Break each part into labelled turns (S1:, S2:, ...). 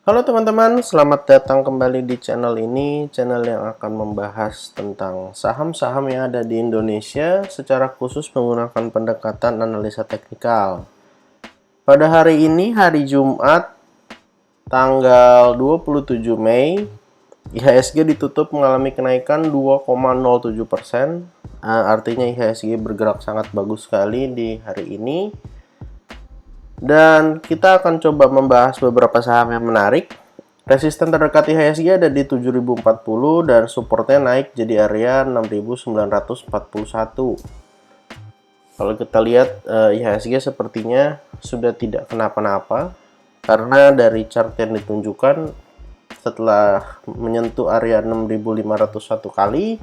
S1: Halo teman-teman, selamat datang kembali di channel ini, channel yang akan membahas tentang saham-saham yang ada di Indonesia secara khusus menggunakan pendekatan analisa teknikal. Pada hari ini, hari Jumat, tanggal 27 Mei, IHSG ditutup mengalami kenaikan 2,07%. Artinya IHSG bergerak sangat bagus sekali di hari ini. Dan kita akan coba membahas beberapa saham yang menarik. Resisten terdekat IHSG ada di 7040 dan supportnya naik jadi area 6941. Kalau kita lihat IHSG sepertinya sudah tidak kenapa-napa karena dari chart yang ditunjukkan setelah menyentuh area 6501 kali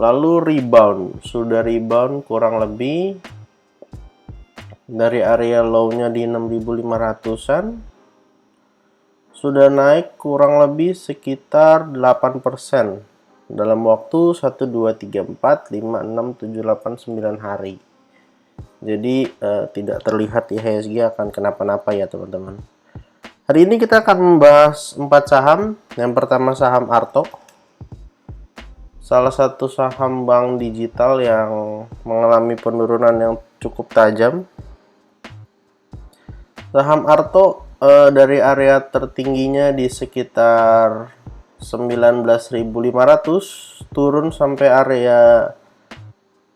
S1: lalu rebound, sudah rebound kurang lebih dari area low-nya di 6500-an sudah naik kurang lebih sekitar 8% dalam waktu 1, 2, 3, 4, 5, 6, 7, 8, 9 hari. Jadi tidak terlihat IHSG akan kenapa-napa ya teman-teman. Hari ini kita akan membahas 4 saham. Yang pertama saham Arto, salah satu saham bank digital yang mengalami penurunan yang cukup tajam. Saham Arto dari area tertingginya di sekitar 19.500 turun sampai area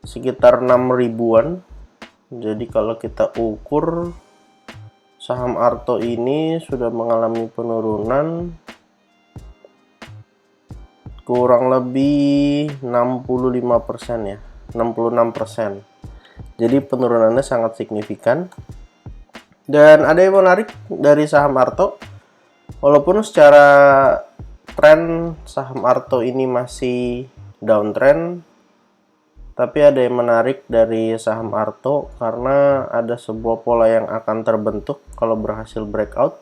S1: sekitar 6.000-an. Jadi kalau kita ukur saham Arto ini sudah mengalami penurunan kurang lebih 65% ya, 66%. Jadi penurunannya sangat signifikan. Dan ada yang menarik dari saham Arto, walaupun secara tren saham Arto ini masih downtrend, tapi ada yang menarik dari saham Arto karena ada sebuah pola yang akan terbentuk kalau berhasil breakout.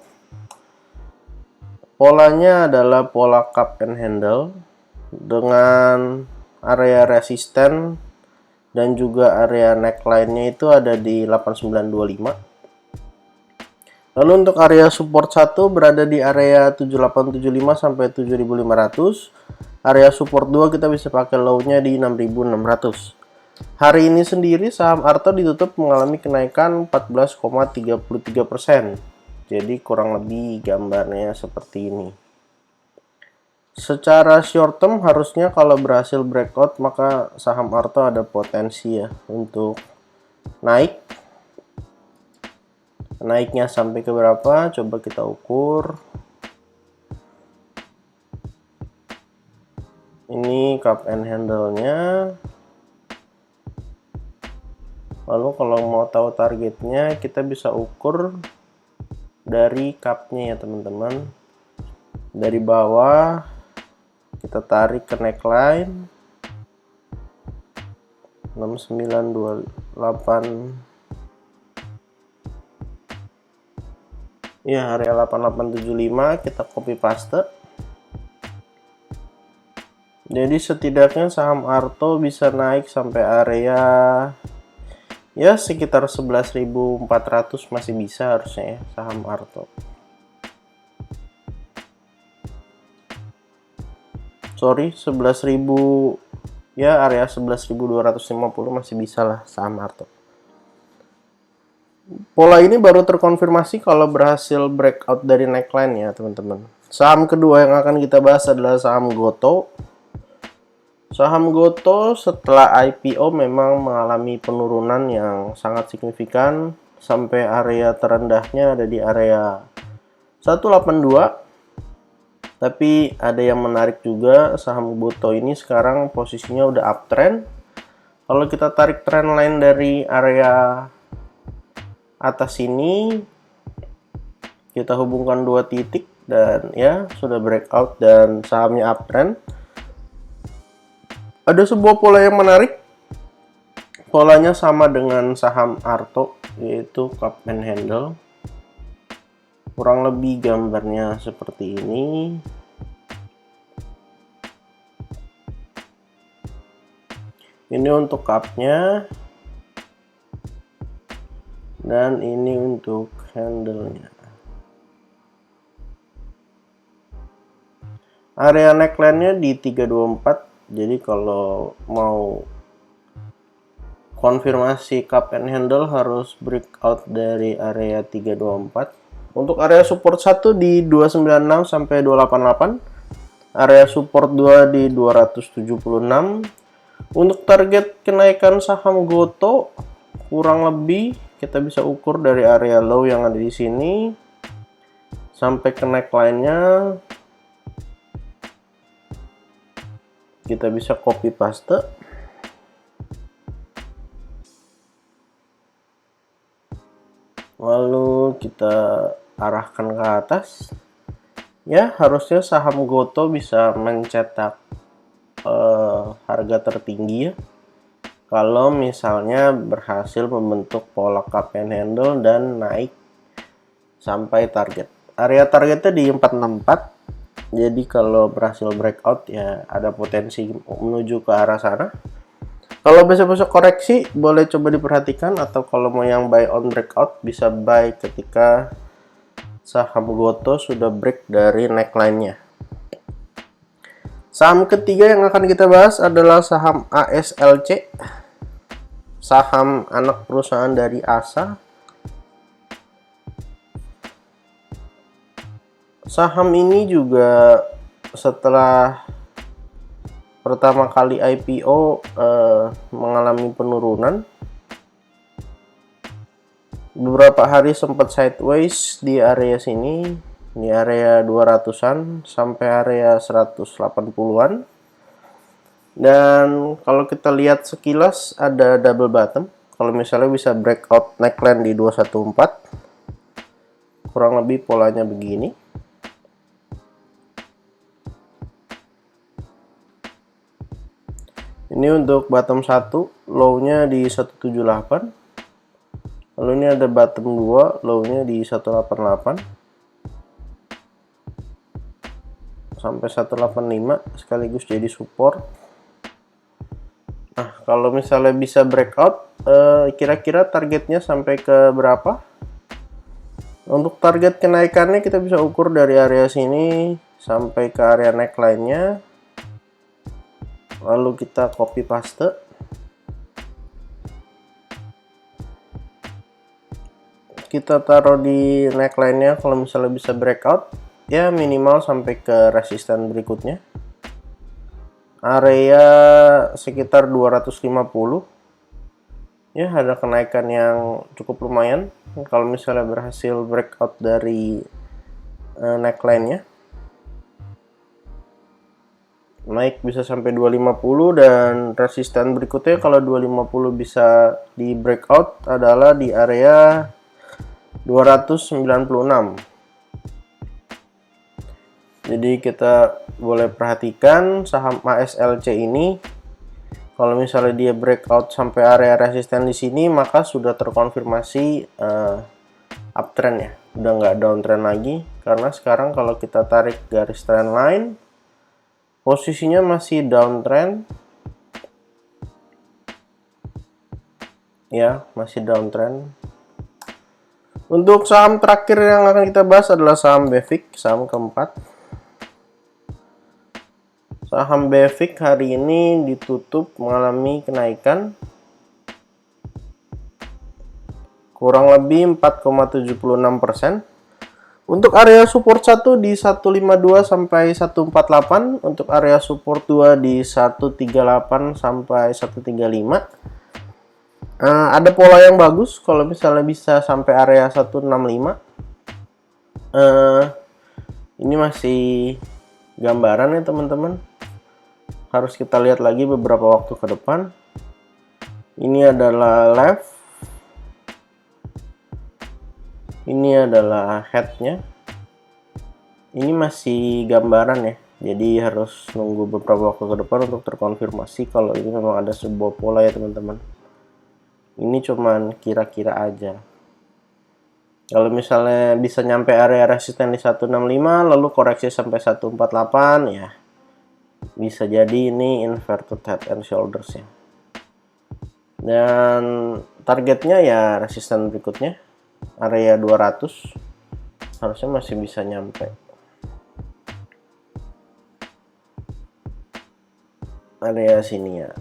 S1: Polanya adalah pola cup and handle dengan area resisten dan juga area neckline-nya itu ada di 8925. Lalu untuk area support 1 berada di area 7875 sampai 7500. Area support 2 kita bisa pakai low-nya di 6600. Hari ini sendiri saham Arto ditutup mengalami kenaikan 14,33%. Jadi kurang lebih gambarnya seperti ini. Secara short term harusnya kalau berhasil breakout maka saham Arto ada potensi ya untuk naik. Naiknya sampai ke berapa? Coba kita ukur. Ini cup and handle-nya. Lalu kalau mau tahu targetnya, kita bisa ukur dari cup-nya ya teman-teman. Dari bawah kita tarik ke neckline 6928. Ya, area 8875 kita copy paste. Jadi setidaknya saham Arto bisa naik sampai area ya sekitar 11.400 masih bisa harusnya ya saham Arto. Sorry, 11.000 ya, area 11.250 masih bisa lah saham Arto. Pola ini baru terkonfirmasi kalau berhasil breakout dari neckline ya teman-teman. Saham kedua yang akan kita bahas adalah saham Goto. Saham Goto setelah IPO memang mengalami penurunan yang sangat signifikan sampai area terendahnya ada di area 182. Tapi ada yang menarik juga, saham Goto ini sekarang posisinya udah uptrend. Kalau kita tarik trendline dari area atas ini, kita hubungkan dua titik dan ya sudah breakout dan sahamnya uptrend. Ada sebuah pola yang menarik. Polanya sama dengan saham Arto, yaitu cup and handle. Kurang lebih gambarnya seperti ini. Ini untuk cup-nya. Dan ini untuk handle-nya. Area neckline-nya di 324. Jadi kalau mau konfirmasi cup and handle harus breakout dari area 324. Untuk area support 1 di 296 sampai 288. Area support 2 di 276. Untuk target kenaikan saham Goto kurang lebih kita bisa ukur dari area low yang ada di sini sampai ke neckline-nya. Kita bisa copy paste. Lalu kita arahkan ke atas. Ya, harusnya saham Goto bisa mencetak harga tertinggi ya. Kalau misalnya berhasil membentuk pola cup and handle dan naik sampai target. Area targetnya di 464. Jadi kalau berhasil breakout ya ada potensi menuju ke arah sana. Kalau besok-besok koreksi boleh coba diperhatikan, atau kalau mau yang buy on breakout bisa buy ketika saham Goto sudah break dari neckline-nya. Saham ketiga yang akan kita bahas adalah saham ASLC, saham anak perusahaan dari ASA. Saham ini juga setelah pertama kali IPO mengalami penurunan. Beberapa hari sempat sideways di area sini, di area 200-an sampai area 180-an. Dan kalau kita lihat sekilas ada double bottom. Kalau misalnya bisa breakout neckline di 214, kurang lebih polanya begini. Ini untuk bottom 1, low-nya di 178. Lalu ini ada bottom 2, low-nya di 188 sampai 185 sekaligus jadi support. Nah, kalau misalnya bisa breakout, kira-kira targetnya sampai ke berapa? Untuk target kenaikannya kita bisa ukur dari area sini sampai ke area neckline-nya. Lalu kita copy paste. Kita taruh di neckline-nya. Kalau misalnya bisa breakout ya minimal sampai ke resisten berikutnya, area sekitar 250. Ya, ada kenaikan yang cukup lumayan kalau misalnya berhasil breakout dari neckline-nya. Naik bisa sampai 250, dan resisten berikutnya kalau 250 bisa di breakout adalah di area 296. Jadi kita boleh perhatikan saham ASLC ini, kalau misalnya dia breakout sampai area resisten di sini, maka sudah terkonfirmasi uptrend ya, udah nggak downtrend lagi. Karena sekarang kalau kita tarik garis trend line, posisinya masih downtrend ya, masih downtrend. Untuk saham terakhir yang akan kita bahas adalah saham BEVIC, saham keempat. Saham BEVIC hari ini ditutup mengalami kenaikan kurang lebih 4,76%. Untuk area support 1 di 152 sampai 148, untuk area support 2 di 138 sampai 135. Ada pola yang bagus kalau misalnya bisa sampai area 165. Ini masih gambaran ya teman-teman. Harus kita lihat lagi beberapa waktu ke depan. Ini adalah left. Ini adalah headnya. Ini masih gambaran ya, jadi harus nunggu beberapa waktu ke depan untuk terkonfirmasi kalau ini memang ada sebuah pola ya teman-teman. Ini cuman kira-kira aja. Kalau misalnya bisa nyampe area resisten di 165 lalu koreksi sampai 148, ya bisa jadi ini inverted head and shoulders ya. Dan targetnya ya resisten berikutnya area 200, harusnya masih bisa nyampe. area sini ya.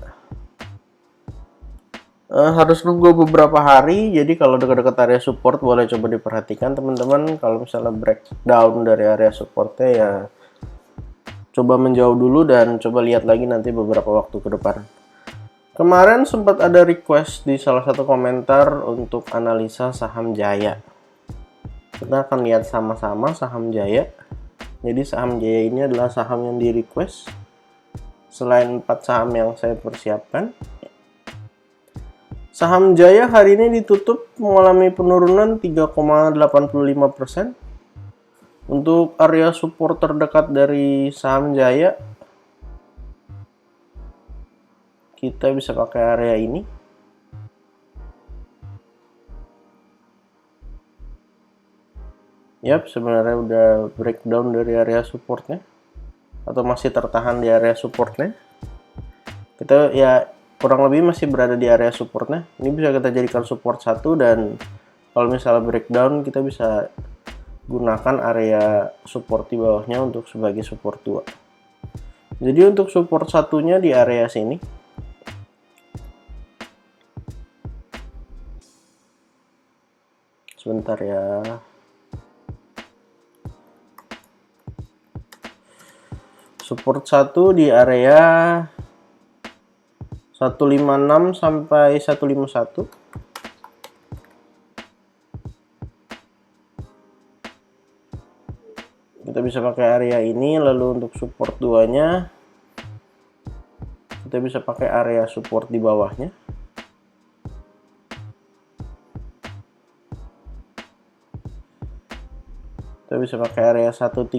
S1: Harus nunggu beberapa hari, jadi kalau dekat-dekat area support boleh coba diperhatikan teman-teman. Kalau misalnya breakdown dari area supportnya ya coba menjauh dulu dan coba lihat lagi nanti beberapa waktu ke depan. Kemarin sempat ada request di salah satu komentar untuk analisa saham Jaya. Kita akan lihat sama-sama saham Jaya. Jadi saham Jaya ini adalah saham yang di request selain 4 saham yang saya persiapkan. Saham Jaya hari ini ditutup mengalami penurunan 3,85%. Untuk area support terdekat dari saham Jaya, kita bisa pakai area ini. Yap, sebenarnya udah breakdown dari area supportnya, atau masih tertahan di area supportnya. Kita ya kurang lebih masih berada di area supportnya. Ini bisa kita jadikan support 1, dan kalau misalnya breakdown kita bisa gunakan area support di bawahnya untuk sebagai support 2. Jadi untuk support satunya di area sini. Sebentar ya. Support 1 di area 156 sampai 151. Kita bisa pakai area ini, lalu untuk support 2-nya kita bisa pakai area support di bawahnya. Kita bisa pakai area 135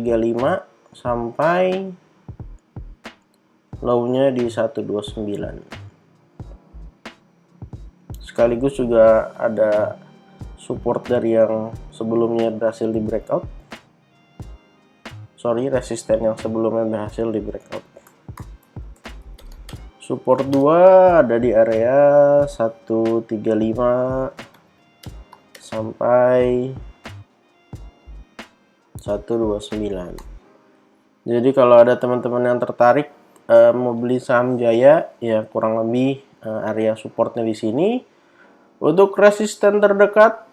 S1: sampai low-nya di 129. Sekaligus juga ada support dari yang sebelumnya berhasil di breakout. Resisten yang sebelumnya berhasil di breakout. Support 2 ada di area 135 sampai 129. Jadi kalau ada teman-teman yang tertarik mau beli saham Jaya, ya kurang lebih area supportnya di sini. Untuk resisten terdekat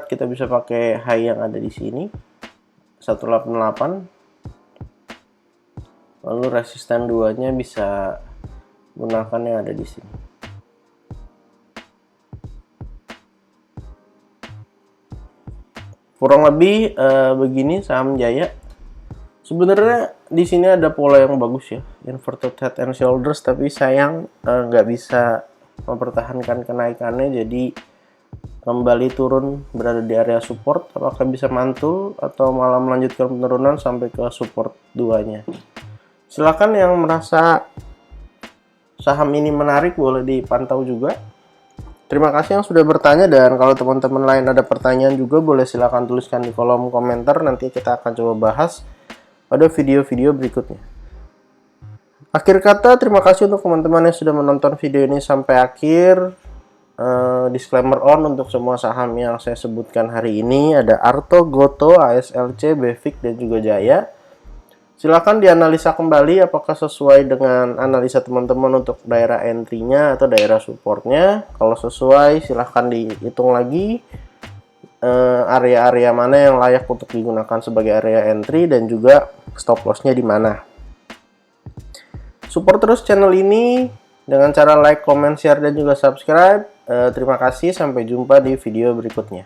S1: kita bisa pakai high yang ada di sini 188. Lalu resisten 2-nya bisa gunakan yang ada di sini. Kurang lebih begini saham Jaya. Sebenarnya di sini ada pola yang bagus ya, inverted head and shoulders, tapi sayang nggak bisa mempertahankan kenaikannya, jadi kembali turun berada di area support. Apakah bisa mantul atau malah melanjutkan penurunan sampai ke support 2-nya? Silakan yang merasa saham ini menarik boleh dipantau juga. Terima kasih yang sudah bertanya, dan kalau teman-teman lain ada pertanyaan juga boleh silakan tuliskan di kolom komentar, nanti kita akan coba bahas pada video-video berikutnya. Akhir kata, terima kasih untuk teman-teman yang sudah menonton video ini sampai akhir. Disclaimer on untuk semua saham yang saya sebutkan hari ini, ada Arto, Goto, ASLC, Befik, dan juga Jaya. Silakan dianalisa kembali apakah sesuai dengan analisa teman-teman untuk daerah entry-nya atau daerah supportnya. Kalau sesuai, silahkan dihitung lagi area-area mana yang layak untuk digunakan sebagai area entry dan juga stop loss-nya di mana. Support terus channel ini dengan cara like, comment, share, dan juga subscribe. Terima kasih, sampai jumpa di video berikutnya.